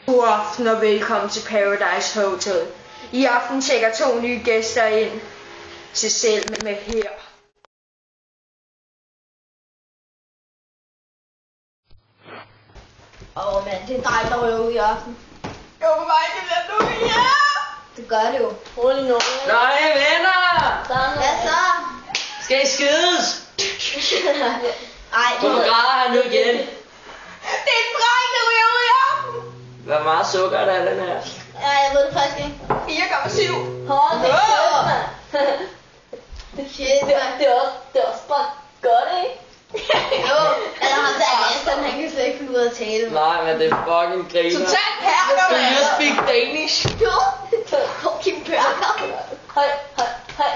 God aften og velkommen til Paradise Hotel. I aften tjekker 2 nye gæster ind til selv med her. Mand, det er dig, der røver ud i aften. Jo, hvor meget det bliver nu, ja! Det gør det jo. Rolig nu. Nej, venner! Hvad så? Skal I skides? Ej, Hvorfor græder han nu igen? Det er en dreng, der ryger ud i aften! Hvor meget sukker er der i den her? Ja, jeg ved det faktisk ikke. 4,7. Hold det kæft, mand. Det er også bare godt, ikke? Jo, eller ham der Aston, han kan slet ikke finde ud af at tale. Nej, men det er fucking griner. Total perker, Do you mand! speak Danish? Jo, fucking perker.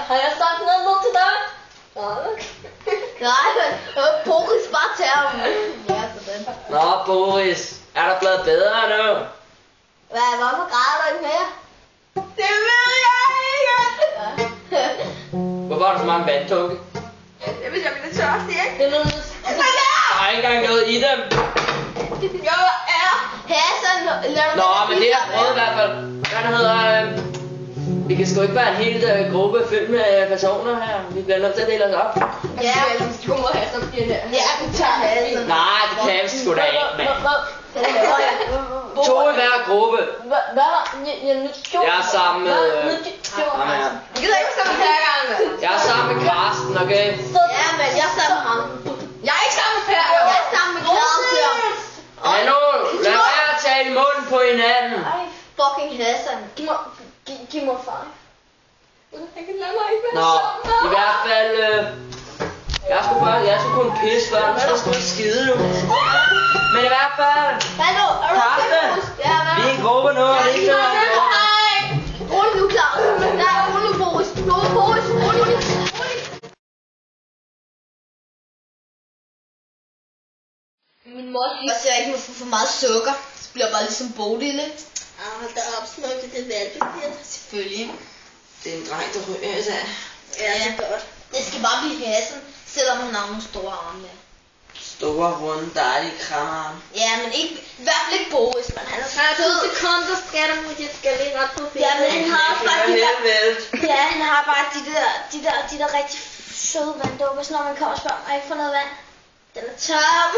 Har jeg sagt noget til dig? Nej, men Boris bare tager ham. Ja, sådan. Nå, Boris. Er der blevet bedre nu? Hvorfor græder du ikke mere? Det ved jeg ikke! Hvorfor er der så meget vandtunke? Det er, hvis jeg bliver tørstig, ikke? Det er noget... Der er ikke engang noget i dem. Jo, er! Hassan, lad du Nå, men det har jeg prøvet i hvert fald. Hvad hedder... Vi kan sgu ikke være en hel gruppe fyldt med personer her. Vi bliver nødt til at dele os op. Ja, du må have sådan en her. ja, du tager Hassan. Nej, det kan vi sgu da ikke, mand. 2 i hver gruppe. Jeg er sammen med... Ham her. Vi gider ikke sammen med perkeren, mand. Jeg er sammen med Karsten, okay? Ja, men jeg er sammen med ham. Jeg er ikke sammen med perker. Jeg er sammen med Claus. Hallo, lad være at tale i munden på hinanden. Ej, fucking Hassan. Giv mig far. Jeg kan lade mig ikke være Nå, sammen. i hvert fald... Jeg skulle kun pisse før, nu skal jeg sgu ikke skide nu. Men i hvert fald... Hallo, er du Karsten, Ja, hvad? vi er en gruppe nu, og det er ikke noget om det. Hej. Rolig nu, Claus. Nej, rolig nu, Boris. Boris, rolig. Min mor siger, at jeg ikke må få for meget sukker. Så bliver jeg bare ligesom Bodil, ikke? Der er opsmugt til det valgpapir. Selvfølgelig. Det er en dreng, der ryger i dag. Ja, det er godt. Det skal bare blive Hassan, selvom hun har nogle store arme der. Store, runde, dejlige krammer. Ja, men ikke, i hvert fald ikke Boris, men han er så sød. 2 sekunder, skatter, jeg skal lige ret på fedt. Ja, men han har også bare de der, Helt ja, han har bare de der rigtig søde vanddåber, når man kommer og spørger, har jeg ikke fået noget vand? Den er tom.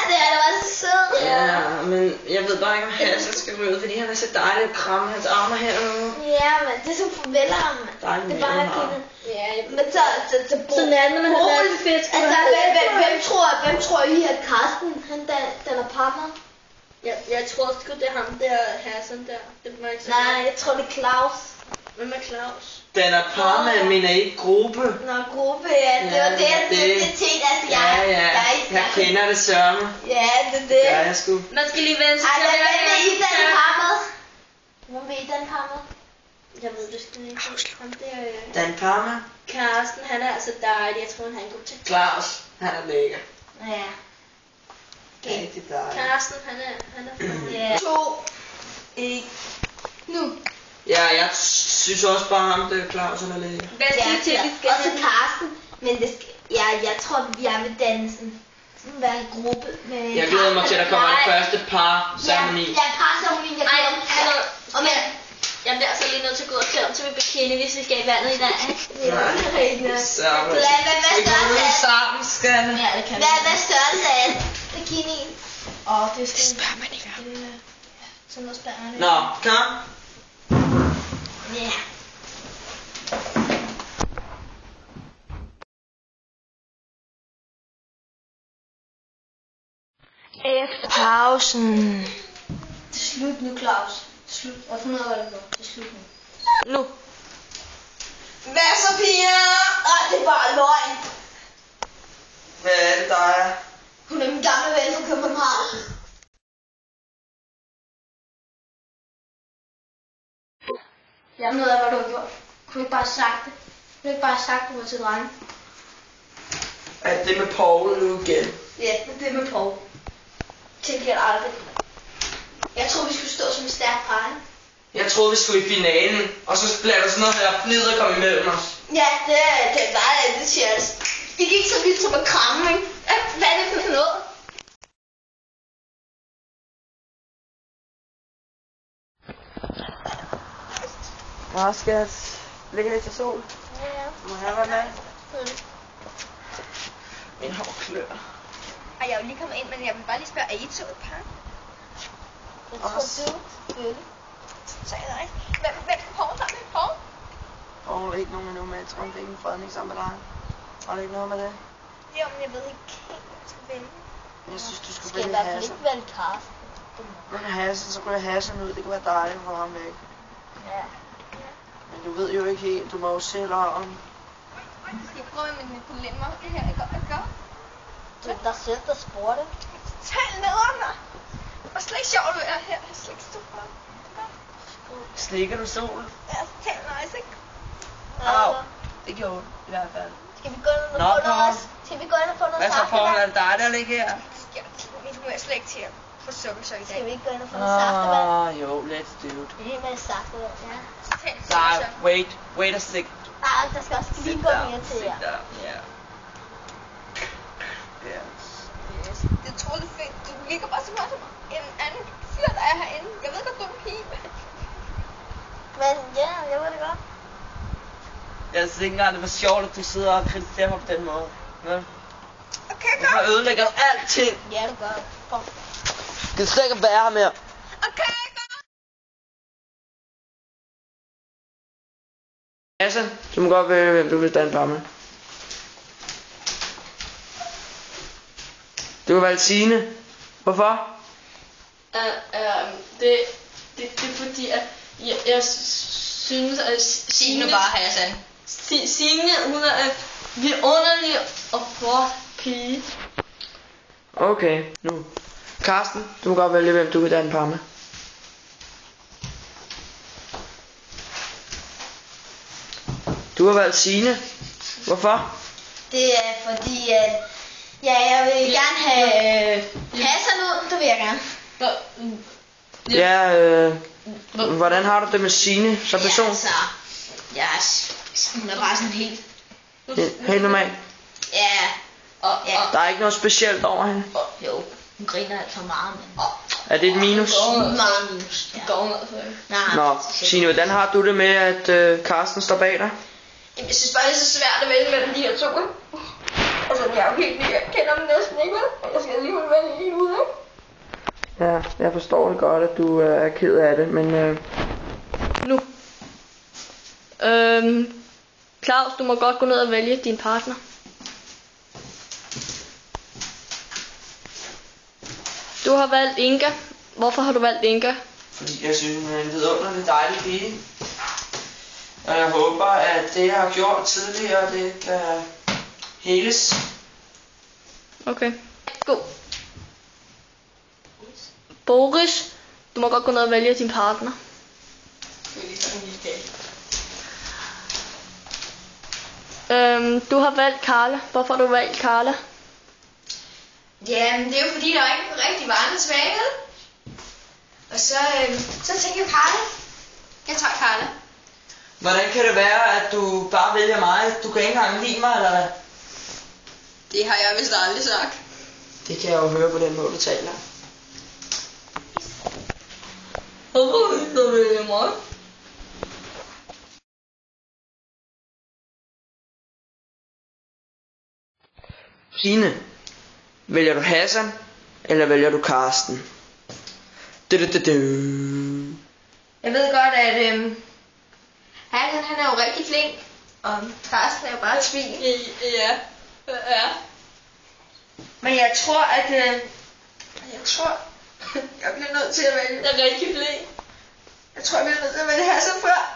Det er da bare så sød. Ja, men jeg ved bare ikke, om Hassan skal ryge ud, fordi han er så dejlig at kramme hans arme her nu. Ja, men det er så farveler ham. Dejlig Det er bare mave, han han ja, men så Sådan er det, når man har været til fedt. altså, hvem tror I, at Karsten, han den er partner? Jeg tror sgu, det er ham der, Hassan der. Det var ikke så Nej, jeg tror det er Claus. Hvem er Claus? Den er par med min ikke gruppe. Nå, gruppe, ja, det var det til, altså Jeg kender det sørme. Ja, det er det. Det gør jeg sgu. Man skal lige vente Ej, til hvem vil I den par med? Hvem vil I den par med? Jeg ved det sgu ikke. Ham der, Dan Parma. Karsten, han er altså dejlig. Jeg tror, han er en god til. Claus, han er lækker. Ja. Rigtig dejlig. Karsten, han er Ja. 2, 1, nu. Ja, jeg synes også bare ham, det er Claus, han er lækker. Hvad siger I til, vi skal Også Karsten, men det skal, jeg tror, vi er ved dansen. Sådan være en gruppe med Jeg glæder mig til, at der kommer det første par ceremoni. Ja, parceremoni. Jeg Ej, glæder mig. hallo. Og men, Jeg bliver altså lige nødt til at gå og klæde om til min bikini, hvis vi skal i vandet i dag. Så hvad vi går ud sammen, skal Ja, det kan hvad størrelse er bikinien? Det skal spørger man ikke om. Sådan noget spørger man ikke. Nå, kom. Ja. Efter pausen. Det er slut nu, Claus. Slut. Jeg finder ud af, hvad det går. Det er slut nu. Nu. Hvad så, piger? Det er bare løgn. Hvad er det, der er? Hun er min gamle ven fra København. Jeg ved af, hvad du har gjort. Kunne du ikke bare have sagt det? Kunne du ikke bare have sagt, at du var til drenge? Er det med Paul nu igen? Ja, det er med Paul. Tænker jeg aldrig. Jeg tror, vi skulle stå som en stærk par. Jeg troede, vi skulle i finalen, og så bliver der sådan noget her fnid at komme imellem os. Ja, det var det, siger jeg. I gik så vildt som at kramme, ikke? Hvad er det for noget? Nå, skat. Ligger lidt til sol. Ja. Må jeg være med? Min hår klør. Ej, jeg er jo lige kommet ind, men jeg vil bare lige spørge, er I to et par? Jeg tror du, selvfølgelig. Så er der ikke. Hvem skal Poul sammen med Poul? Og ikke nogen endnu, men jeg tror, det er ikke en fredning sammen med dig. Har du ikke noget med det? Jo, men jeg ved ikke helt, hvad jeg skal vælge. Jeg synes, du skulle Skal i vælge hvert fald Hassan. ikke vælge Karsten. Vælge Hassan, så ryger Hassan ud. Det kunne være dejligt for ham væk. Ja. Men du ved jo ikke helt. Du må jo selv om. Skal jeg prøve med mine dilemma? Det her er godt. Det er dig selv, der spurgte. Tal nederen, mig. Og slet ikke sjovt, at være her. Jeg er slet ikke stå for. Slikker du sol? Ja, tal nice, ikke? Au. Det gjorde ondt, i hvert fald. Skal vi gå ind og Nå, få noget Poul. også? Skal vi gå ind og få noget Hvad så, Poul? Er saftevand? det dig, der ligger her? Nu er jeg slet ikke til at få sukkerchok i Skal dag. vi ikke gå ind og få noget saftevand? Jo, let's do it. Lige med saftevand, ja. Tal Nej, sukkerchok. wait a sec. Nej, der skal også lige gå mere til jer. Sit down, yeah. Yes. Det er utroligt fedt. Du ligger bare så meget som en anden fyr, der er herinde. Jeg ved godt, du er en pige. Men ja, jeg ved det godt. Jeg synes ikke engang, det var sjovt, at du sidder og kritiserer mig på den måde. Ja. Okay, Hvorfor godt. ødelægger du alting? Ja, du gør. Kom. Det kan slet ikke være her mere. Okay, godt. Hassan, du må godt vælge, hvem du vil danne par med. Du kan valge Signe. Hvorfor? Det er fordi, at jeg synes, at Signe bare Hassan. Signe, hun er en vidunderlig og flot pige. Okay, nu. Karsten, du må godt vælge, hvem du vil danne par med. Du har valgt Signe. Hvorfor? Det er fordi, at jeg vil gerne have Hassan ud. Det vil jeg gerne. Ja, hvordan har du det med Signe som person? Ja, altså, hun er bare sådan helt... Helt normalt. Ja, ja. Der er ikke noget specielt over hende. Jo, hun griner alt for meget, men... Er det et minus? Meget minus. Ja. Nej, Nå, Signe, hvordan har du det med, at Karsten står bag dig? Jamen, jeg synes bare, det er så svært at vælge mellem de her to. Altså, jeg er jo helt ny. Jeg kender dem næsten ikke, vel? Jeg skal alligevel vælge en ud, ikke? Ja, jeg forstår det godt, at du er ked af det, men... Nu. Claus, du må godt gå ned og vælge din partner. Du har valgt Inga. Hvorfor har du valgt Inga? Fordi jeg synes, hun er en vidunderlig dejlig pige. Og jeg håber, at det, jeg har gjort tidligere, det kan heles. Okay. Go. Boris, du må godt gå ned og vælge din partner. Du har valgt Carla. Hvorfor har du valgt Carla? Ja, men det er jo fordi, der ikke rigtig var andre tilbage, vel? Og så tænker jeg Carla. Jeg tager Carla. Hvordan kan det være, at du bare vælger mig? Du kan ikke engang lide mig, eller hvad? Det har jeg vist aldrig sagt. Det kan jeg jo høre på den måde, du taler. Hvorfor vil du vælge mig? Signe, vælger du Hassan, eller vælger du Karsten? Jeg ved godt, at Hassan, han er jo rigtig flink. Og Karsten er jo bare et svin. Ja. Men jeg tror, at... jeg bliver nødt til at vælge... Jeg er rigtig flink. Jeg tror, jeg bliver nødt til at vælge Hassan før.